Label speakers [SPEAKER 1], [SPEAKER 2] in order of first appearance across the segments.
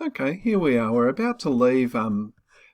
[SPEAKER 1] Okay, here we are. We're about to leave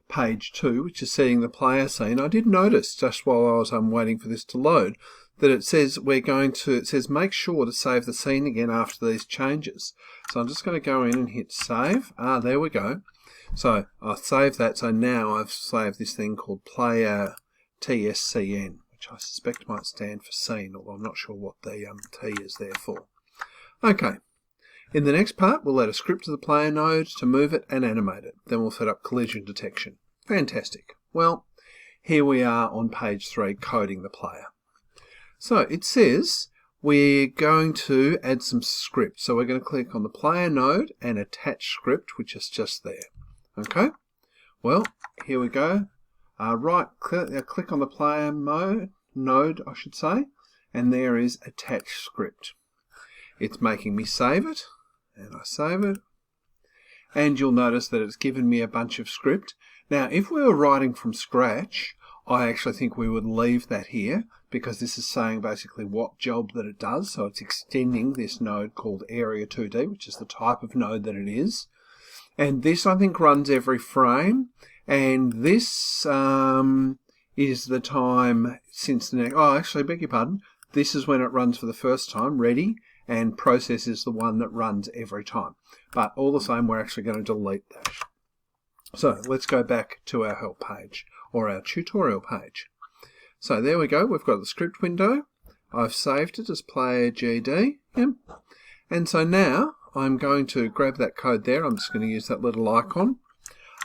[SPEAKER 1] page 2, which is setting the player scene. I did notice just while I was waiting for this to load that it says make sure to save the scene again after these changes. So I'm just going to go in and hit save. There we go. So I saved that. So now I've saved this thing called player TSCN, which I suspect might stand for scene, although I'm not sure what the T is there for. Okay. In the next part, we'll add a script to the player node to move it and animate it. Then we'll set up collision detection. Fantastic. Well, here we are on page 3, coding the player. So it says we're going to add some script. So we're going to click on the player node and attach script, which is just there. Okay. Well, here we go. Click on the player node, I should say, and there is attach script. It's making me save it. And I save it, and you'll notice that it's given me a bunch of script. Now, if we were writing from scratch, I actually think we would leave that here, because this is saying basically what job that it does. So it's extending this node called Area 2D, which is the type of node that it is. And this, I think, runs every frame, and this is the time since the next... Oh, actually, beg your pardon. This is when it runs for the first time, ready, and process is the one that runs every time. But all the same, we're actually going to delete that. So let's go back to our help page, or our tutorial page. So there we go, we've got the script window. I've saved it as player GD. Yep. And so now I'm going to grab that code there. I'm just going to use that little icon,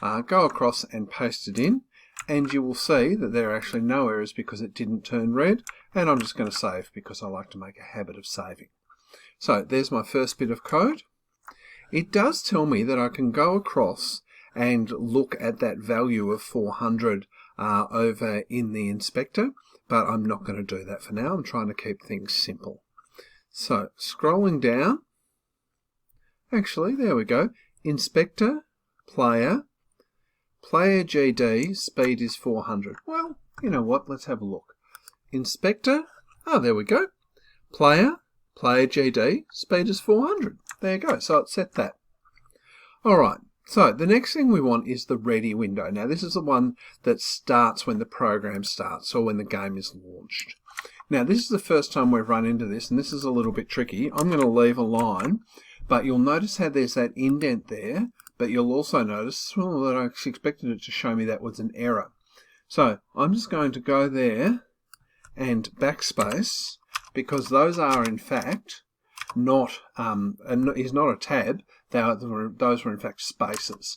[SPEAKER 1] go across and paste it in. And you will see that there are actually no errors because it didn't turn red. And I'm just going to save because I like to make a habit of saving. So there's my first bit of code. It does tell me that I can go across and look at that value of 400 over in the inspector, but I'm not going to do that for now. I'm trying to keep things simple. So scrolling down, actually, there we go. Inspector, player GD, speed is 400. Well, you know what? Let's have a look. Inspector, there we go. Player GD, speed is 400. There you go. So it's set that. Alright, so the next thing we want is the ready window. Now this is the one that starts when the program starts, or when the game is launched. Now this is the first time we've run into this, and this is a little bit tricky. I'm going to leave a line, but you'll notice how there's that indent there, but you'll also notice that I actually expected it to show me that was an error. So I'm just going to go there and backspace, because those are in fact not is not a tab. Those were in fact spaces.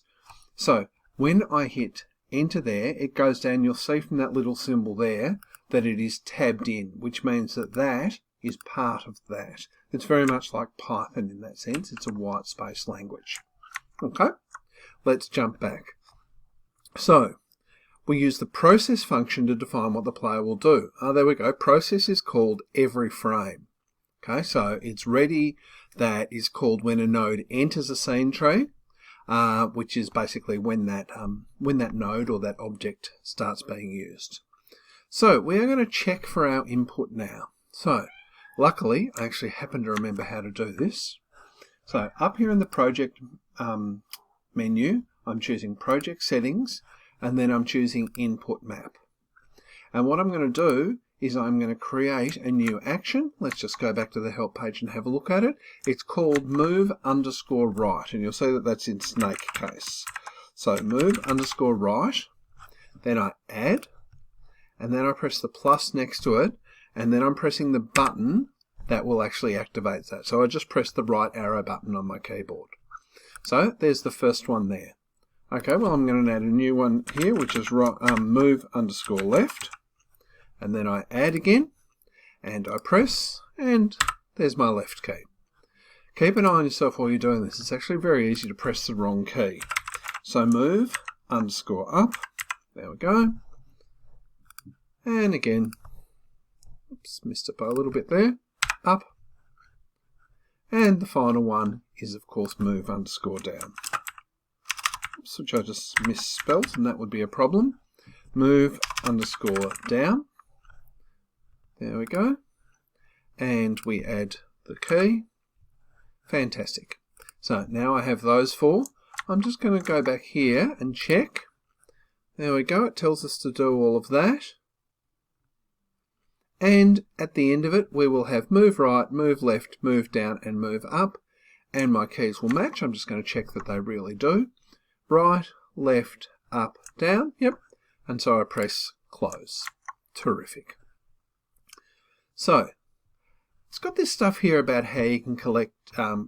[SPEAKER 1] So when I hit enter there, it goes down. You'll see from that little symbol there that it is tabbed in, which means that that is part of that. It's very much like Python in that sense. It's a white space language. Okay, let's jump back. So we use the process function to define what the player will do. There we go. Process is called every frame. Okay, so it's ready. That is called when a node enters a scene tree, which is basically when that node or that object starts being used. So we are going to check for our input now. So luckily, I actually happen to remember how to do this. So up here in the project menu, I'm choosing project settings, and then I'm choosing input map. And what I'm going to do is I'm going to create a new action. Let's just go back to the help page and have a look at it. It's called move_right, and you'll see that that's in snake case. So move_right, then I add, and then I press the plus next to it, and then I'm pressing the button that will actually activate that. So I just press the right arrow button on my keyboard. So there's the first one there. Okay, well I'm going to add a new one here, which is move_left. And then I add again, and I press, and there's my left key. Keep an eye on yourself while you're doing this. It's actually very easy to press the wrong key. So move_up, there we go. And again, oops, missed it by a little bit there, up. And the final one is, of course, move_down. Oops, which I just misspelled, and that would be a problem. Move_down. There we go. And we add the key. Fantastic. So now I have those four. I'm just going to go back here and check. There we go, it tells us to do all of that. And at the end of it, we will have move right, move left, move down, and move up. And my keys will match. I'm just going to check that they really do. Right, left, up, down. Yep. And so I press close. Terrific. So, it's got this stuff here about how you can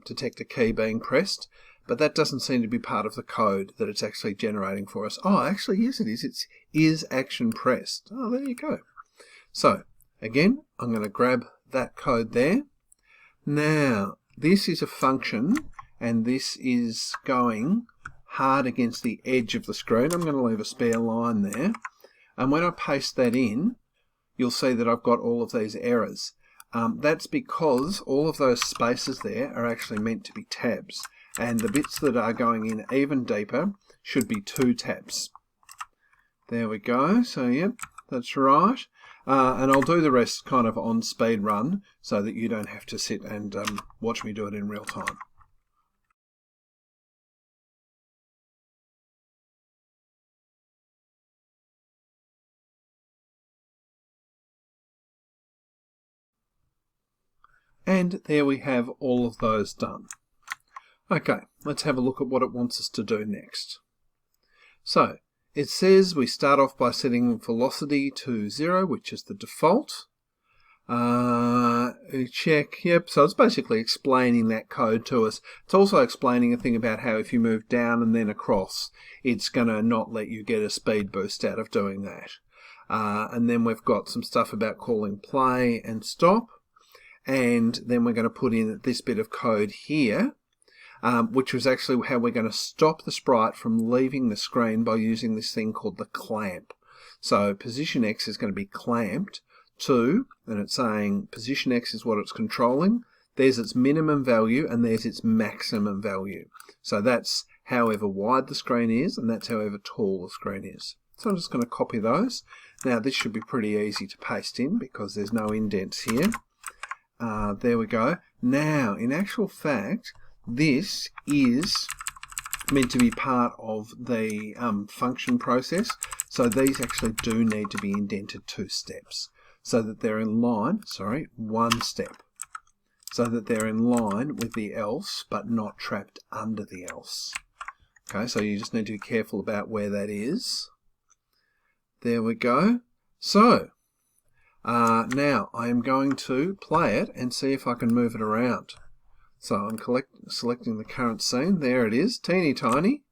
[SPEAKER 1] detect a key being pressed, but that doesn't seem to be part of the code that it's actually generating for us. Oh, actually, yes it is. It's is action pressed. Oh, there you go. So, again, I'm going to grab that code there. Now, this is a function, and this is going hard against the edge of the screen. I'm going to leave a spare line there. And when I paste that in, you'll see that I've got all of these errors. That's because all of those spaces there are actually meant to be tabs. And the bits that are going in even deeper should be 2 tabs. There we go. So, yep, that's right. And I'll do the rest kind of on speed run so that you don't have to sit and watch me do it in real time. And there we have all of those done. Okay, let's have a look at what it wants us to do next. So, it says we start off by setting velocity to 0, which is the default. Check, yep, so it's basically explaining that code to us. It's also explaining a thing about how if you move down and then across, it's going to not let you get a speed boost out of doing that. And then we've got some stuff about calling play and stop. And then we're going to put in this bit of code here, which was actually how we're going to stop the sprite from leaving the screen by using this thing called the clamp. So position X is going to be clamped to, and it's saying position X is what it's controlling. There's its minimum value and there's its maximum value. So that's however wide the screen is, and that's however tall the screen is. So I'm just going to copy those. Now this should be pretty easy to paste in because there's no indents here. There we go. Now, in actual fact, this is meant to be part of the function process. So these actually do need to be indented 2 steps so that they're in line, 1 step, so that they're in line with the else but not trapped under the else. Okay, so you just need to be careful about where that is. There we go. So, now I am going to play it and see if I can move it around. So I'm selecting the current scene. There it is, teeny tiny.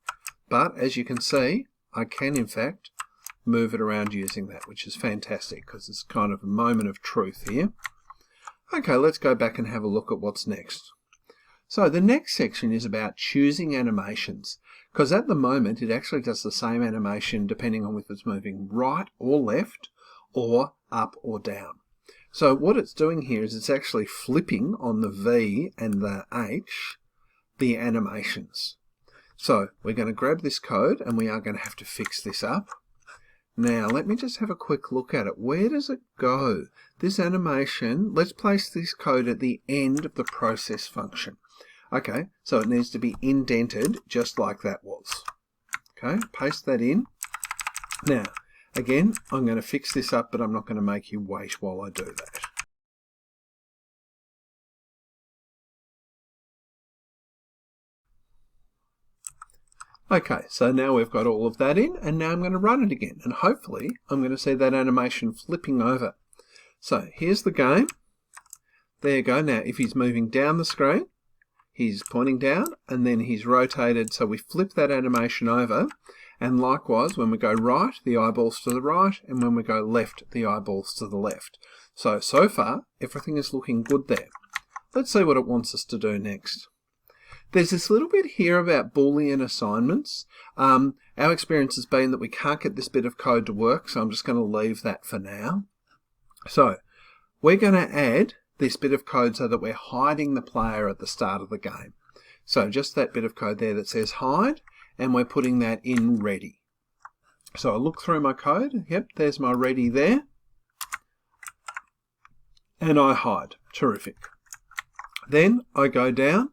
[SPEAKER 1] But as you can see, I can in fact move it around using that, which is fantastic because it's kind of a moment of truth here. Okay, let's go back and have a look at what's next. So the next section is about choosing animations, because at the moment it actually does the same animation depending on if it's moving right or left, or up or down. So what it's doing here is it's actually flipping on the V and the H, the animations. So we're going to grab this code and we are going to have to fix this up. Now let me just have a quick look at it. Where does it go? This animation, let's place this code at the end of the process function. Okay, so it needs to be indented just like that was. Okay, paste that in. Now, again, I'm going to fix this up, but I'm not going to make you wait while I do that. Okay, so now we've got all of that in, and now I'm going to run it again, and hopefully I'm going to see that animation flipping over. So here's the game. There you go. Now, if he's moving down the screen, he's pointing down, and then he's rotated, so we flip that animation over. And likewise, when we go right, the eyeballs to the right, and when we go left, the eyeballs to the left. So far, everything is looking good there. Let's see what it wants us to do next. There's this little bit here about Boolean assignments. Our experience has been that we can't get this bit of code to work, so I'm just going to leave that for now. So, we're going to add this bit of code so that we're hiding the player at the start of the game. So just that bit of code there that says hide, and we're putting that in ready. So I look through my code, yep, there's my ready there, and I hide. Terrific. Then I go down,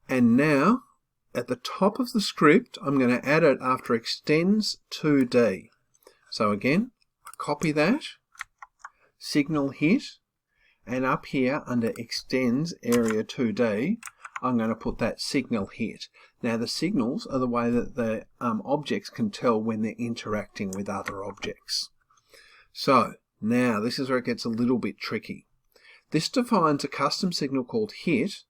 [SPEAKER 1] and now at the top of the script, I'm going to add it after extends 2D. So again, I copy that, signal hit, and up here under extends area 2D, I'm going to put that signal hit. Now the signals are the way that the objects can tell when they're interacting with other objects. So now this is where it gets a little bit tricky. This defines a custom signal called hit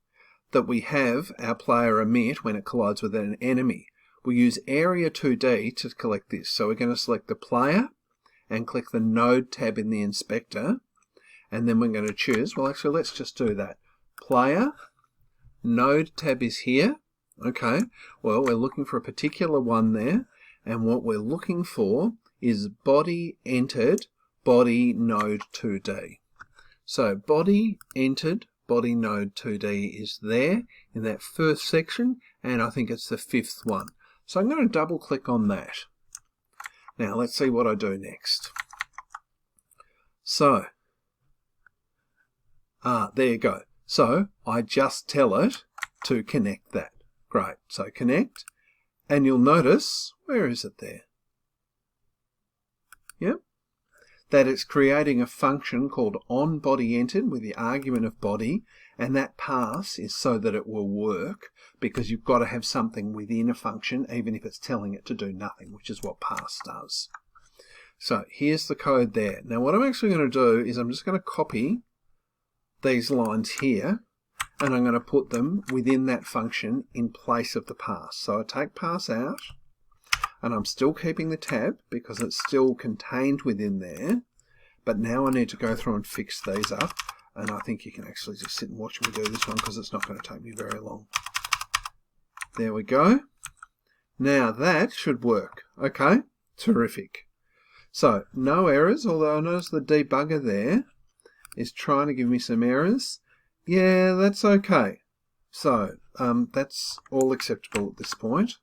[SPEAKER 1] that we have our player emit when it collides with an enemy. We use area 2D to collect this. So we're going to select the player and click the node tab in the inspector, and then we're going to choose, well actually let's just do that. Player, node tab is here. Okay, well we're looking for a particular one there, and what we're looking for is body entered, body node 2D. So body entered, body node 2D is there in that first section, and I think it's the 5th one. So I'm going to double click on that. Now let's see what I do next. So, there you go. So I just tell it to connect that. Great. So connect, and you'll notice, where is it there? Yep. That it's creating a function called onBodyEntered with the argument of body, and that pass is so that it will work, because you've got to have something within a function even if it's telling it to do nothing, which is what pass does. So here's the code there. Now what I'm actually going to do is I'm just going to copy these lines here, and I'm going to put them within that function in place of the pass. So I take pass out, and I'm still keeping the tab because it's still contained within there, but now I need to go through and fix these up, and I think you can actually just sit and watch me do this one because it's not going to take me very long. There we go. Now that should work. Okay, terrific. So no errors, although I notice the debugger there is trying to give me some errors. Yeah, that's okay. So that's all acceptable at this point.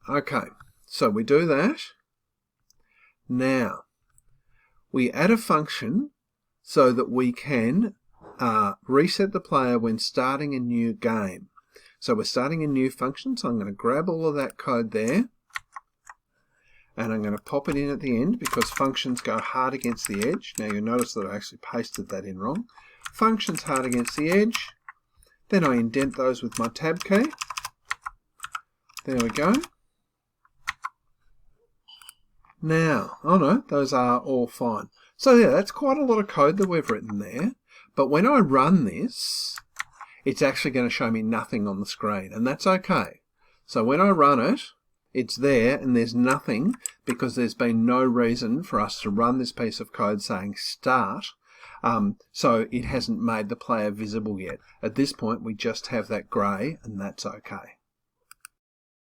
[SPEAKER 1] Okay, so we do that. Now, we add a function so that we can reset the player when starting a new game. So we're starting a new function, so I'm going to grab all of that code there, and I'm going to pop it in at the end because functions go hard against the edge. Now you'll notice that I actually pasted that in wrong. Functions hard against the edge. Then I indent those with my tab key. There we go. Now, oh no, those are all fine. So yeah, that's quite a lot of code that we've written there. But when I run this, it's actually going to show me nothing on the screen, and that's okay. So when I run it, it's there and there's nothing because there's been no reason for us to run this piece of code saying start. So it hasn't made the player visible yet. At this point, we just have that grey, and that's okay.